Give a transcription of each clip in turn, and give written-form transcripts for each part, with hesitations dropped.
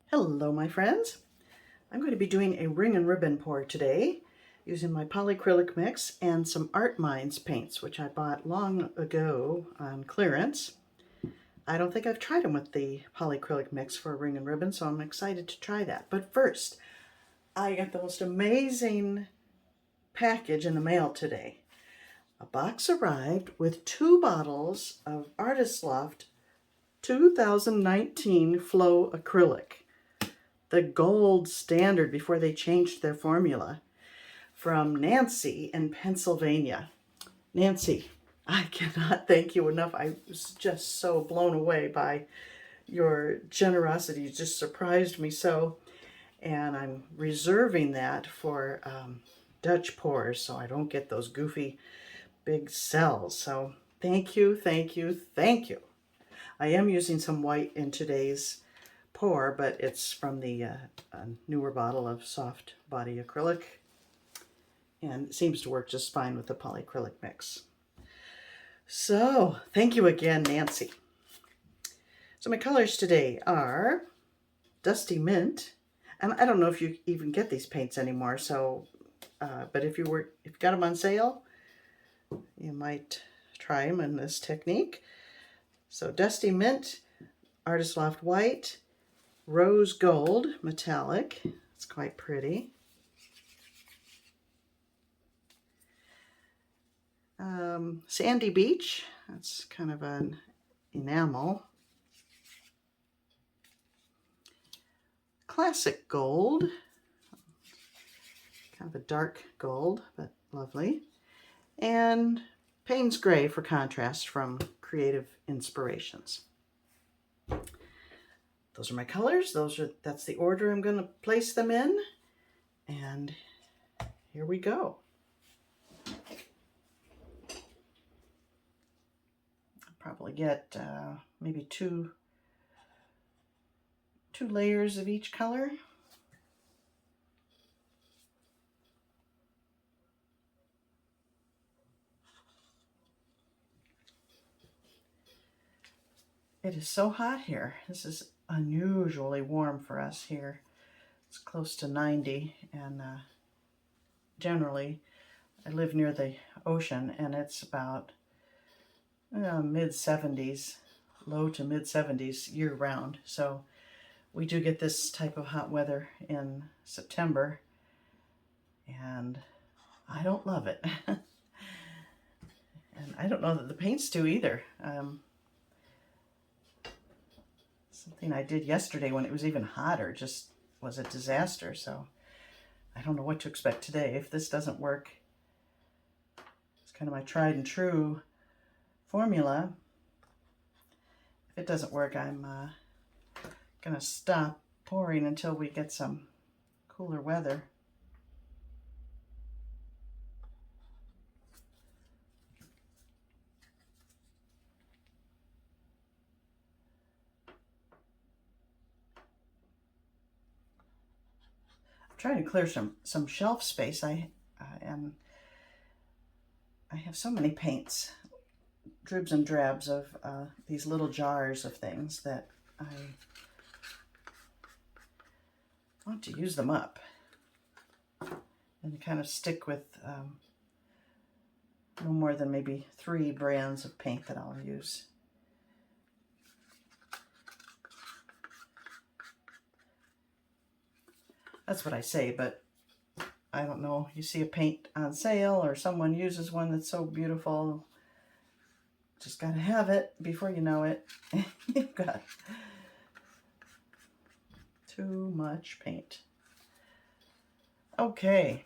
Hello, my friends. I'm going to be doing a ring and ribbon pour today using my Polycrylic mix and some Art Minds paints, which I bought long ago on clearance. I don't think I've tried them with the Polycrylic mix for a ring and ribbon, so I'm excited to try that. But first, I got the most amazing package in the mail today. A box arrived with 2 bottles of Artist Loft 2019 Flow Acrylic, the gold standard before they changed their formula, from Nancy in Pennsylvania. Nancy, I cannot thank you enough. I was just so blown away by your generosity. You just surprised me so. And I'm reserving that for Dutch pours so I don't get those goofy big cells. So thank you, thank you, thank you. I am using some white in today's pour, but it's from the newer bottle of soft body acrylic, and it seems to work just fine with the polycrylic mix. So thank you again, Nancy. So my colors today are Dusty Mint, and I don't know if you even get these paints anymore, so but if you got them on sale, you might try them in this technique. So Dusty Mint, Artist Loft White, Rose Gold Metallic. It's quite pretty. Sandy Beach. That's kind of an enamel. Classic Gold. Kind of a dark gold, but lovely. And Payne's Gray for contrast from Creative Inspirations. Those are my colors. That's the order I'm going to place them in. And here we go. I'll probably get maybe two layers of each color. It is so hot here. This is unusually warm for us here. It's close to 90, and generally I live near the ocean, and it's about mid-70s, low to mid-70s year-round. So we do get this type of hot weather in September, and I don't love it. And I don't know that the paints do either. Something I did yesterday when it was even hotter just was a disaster, so I don't know what to expect today. If this doesn't work, it's kind of my tried and true formula. If it doesn't work, I'm gonna stop pouring until we get some cooler weather. I'm trying to clear some shelf space. I have so many paints, dribs and drabs of these little jars of things that I want to use them up and kind of stick with no more than maybe 3 brands of paint that I'll use. That's what I say, but I don't know. You see a paint on sale or someone uses one that's so beautiful, just gotta have it before you know it. You've got too much paint. Okay.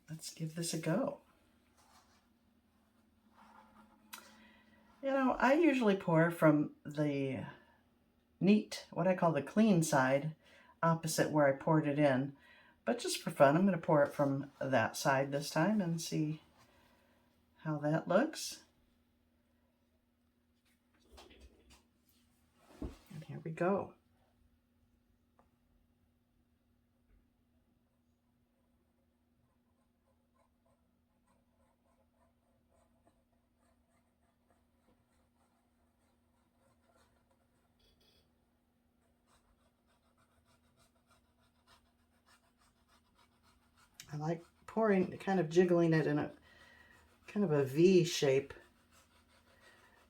Let's give this a go. You know, I usually pour from the neat, what I call the clean side, opposite where I poured it in. But just for fun, I'm going to pour it from that side this time and see how that looks. And here we go. like pouring, kind of jiggling it in a kind of a V shape.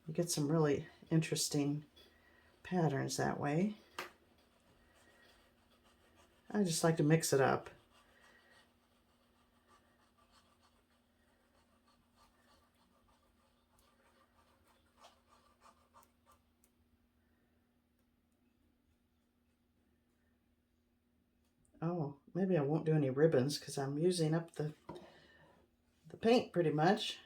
You get some really interesting patterns that way. I just like to mix it up. Oh, maybe I won't do any ribbons because I'm using up the paint pretty much.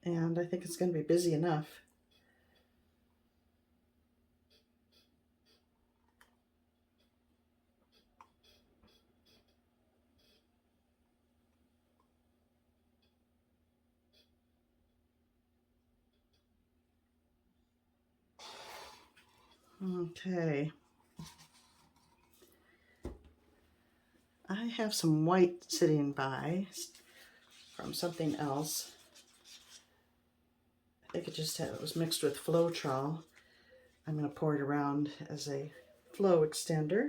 And I think it's going to be busy enough. Okay. I have some white sitting by from something else. I think it was mixed with Floetrol. I'm going to pour it around as a flow extender.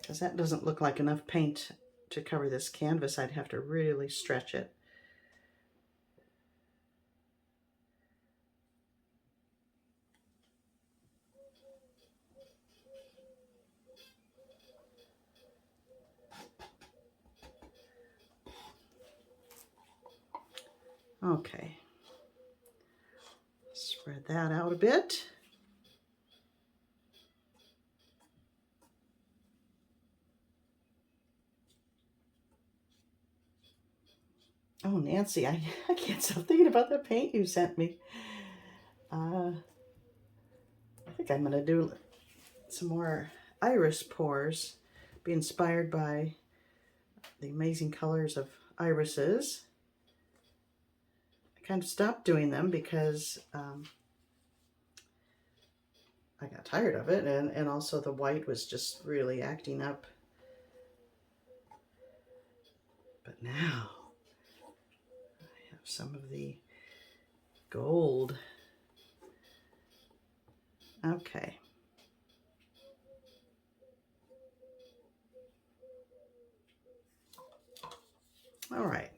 Because that doesn't look like enough paint to cover this canvas. I'd have to really stretch it. Okay. Spread that out a bit. Oh, Nancy, I can't stop thinking about the paint you sent me. I think I'm going to do some more iris pours, be inspired by the amazing colors of irises. I kind of stopped doing them because I got tired of it, and also the white was just really acting up. But now I have some of the gold. Okay. All right.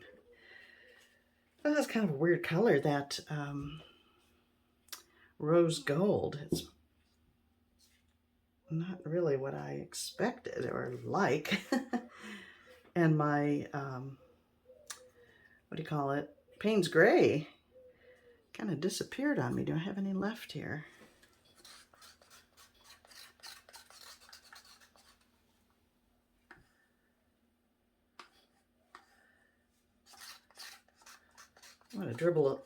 Well, that's kind of a weird color, that rose gold. It's not really what I expected or like. And my, what do you call it? Payne's gray kind of disappeared on me. Do I have any left here? I'm going to dribble a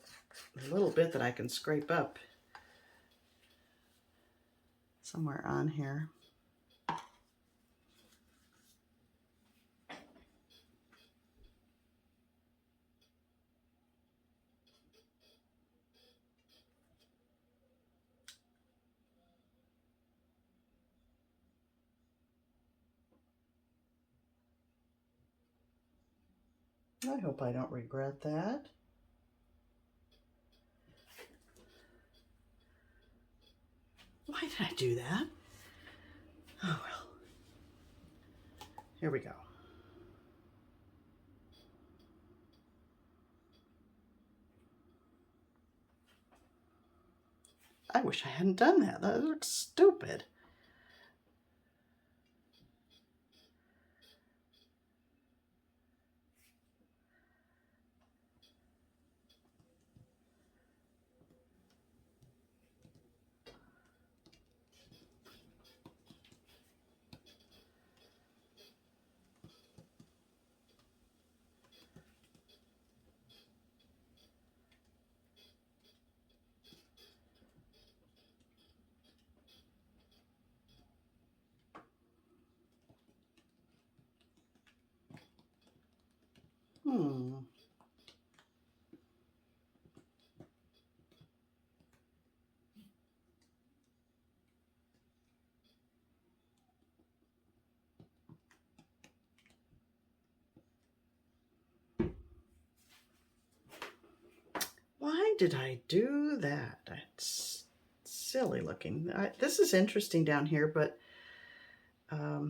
little bit that I can scrape up somewhere on here. I hope I don't regret that. Why did I do that? Oh well. Here we go. I wish I hadn't done that. That looks stupid. did I do that? That's silly looking. This is interesting down here, but I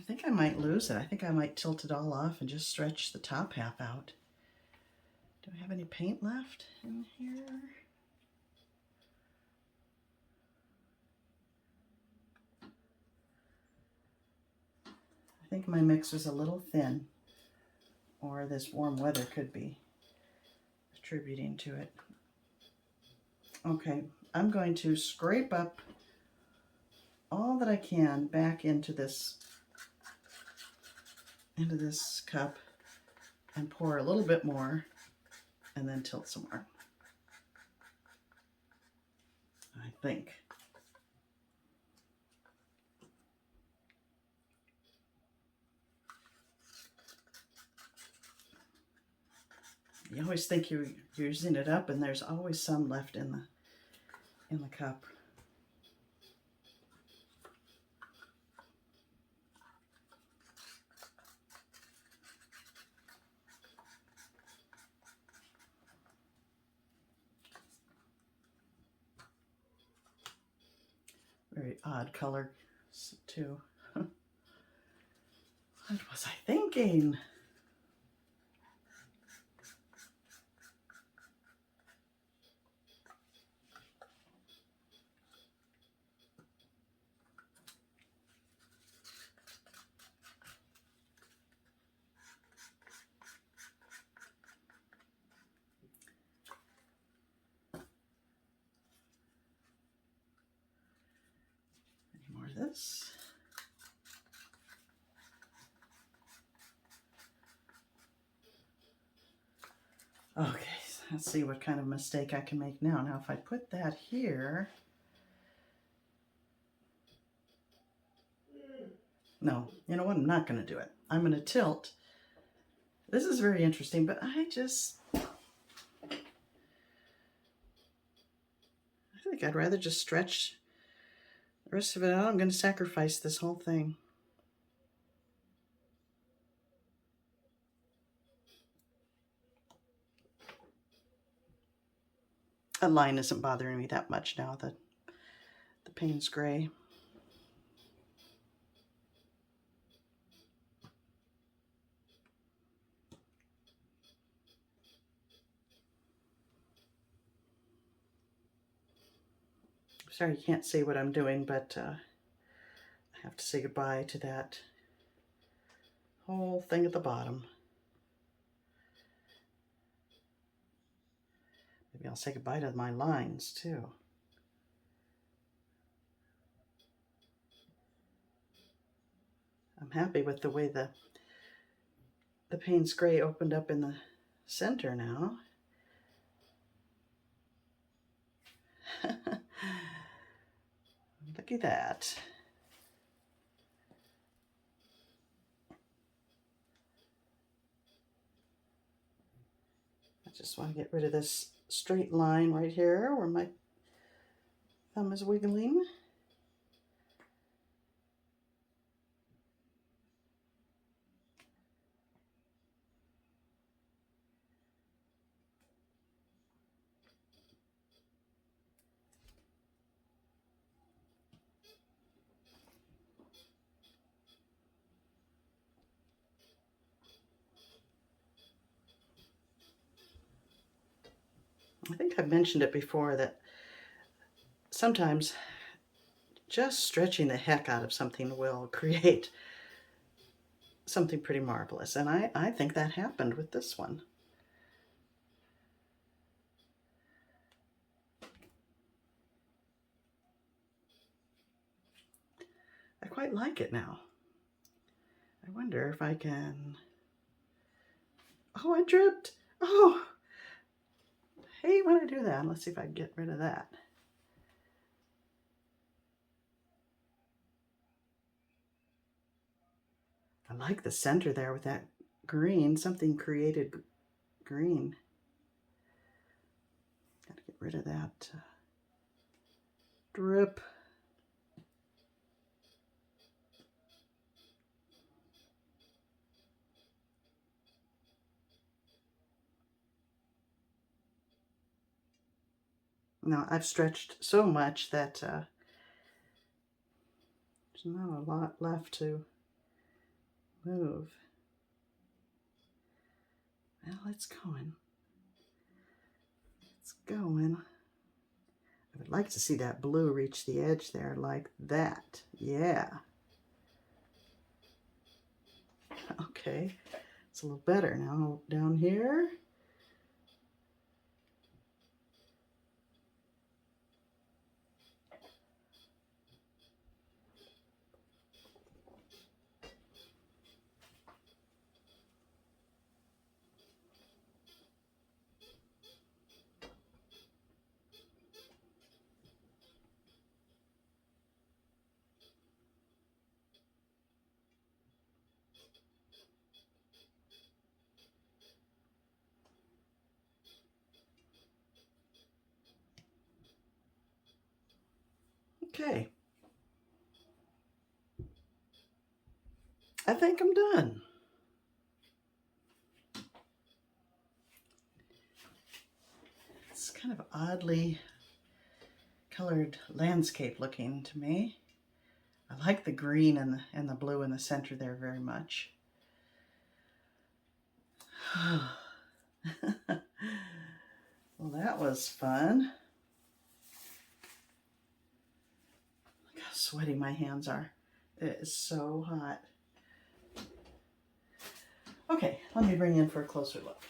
think I might lose it. I think I might tilt it all off and just stretch the top half out. Do I have any paint left in here? I think my mix was a little thin, or this warm weather could be attributing to it. Okay, I'm going to scrape up all that I can back into this cup and pour a little bit more and then tilt some more. I think. You always think you're using it up, and there's always some left in the cup. Very odd color too. What was I thinking? This. Okay, so let's see what kind of mistake I can make now. Now if I put that here, no, you know what, I'm not going to do it. I'm going to tilt. This is very interesting, but I think I'd rather just stretch the rest of it out. I'm going to sacrifice this whole thing. That line isn't bothering me that much now that the Payne's gray. Sorry you can't see what I'm doing, but I have to say goodbye to that whole thing at the bottom. Maybe I'll say goodbye to my lines too. I'm happy with the way the Payne's gray opened up in the center now. Look at that. I just want to get rid of this straight line right here where my thumb is wiggling. I think I've mentioned it before that sometimes just stretching the heck out of something will create something pretty marvelous. And I think that happened with this one. I quite like it now. I wonder if I can... Oh, I dripped! Oh! I hate when I do that. Let's see if I can get rid of that. I like the center there with that green. Something created green. Got to get rid of that drip. Now, I've stretched so much that there's not a lot left to move. Well, it's going. It's going. I would like to see that blue reach the edge there like that. Yeah. Okay. It's a little better. Now down here. Okay. I think I'm done. It's kind of oddly colored landscape looking to me. I like the green and the blue in the center there very much. Well, that was fun. Look how sweaty my hands are. It is so hot. Okay, let me bring you in for a closer look.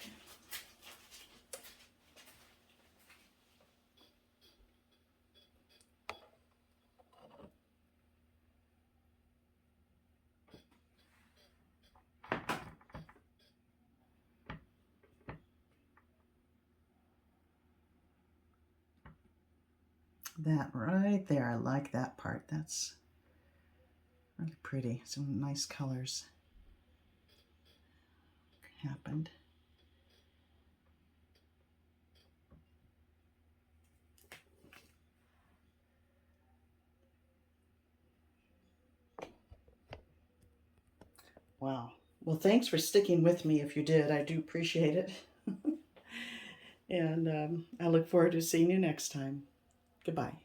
That right there, I like that part. That's really pretty. Some nice colors happened. Wow. Well, thanks for sticking with me if you did. I do appreciate it. And I look forward to seeing you next time. Goodbye.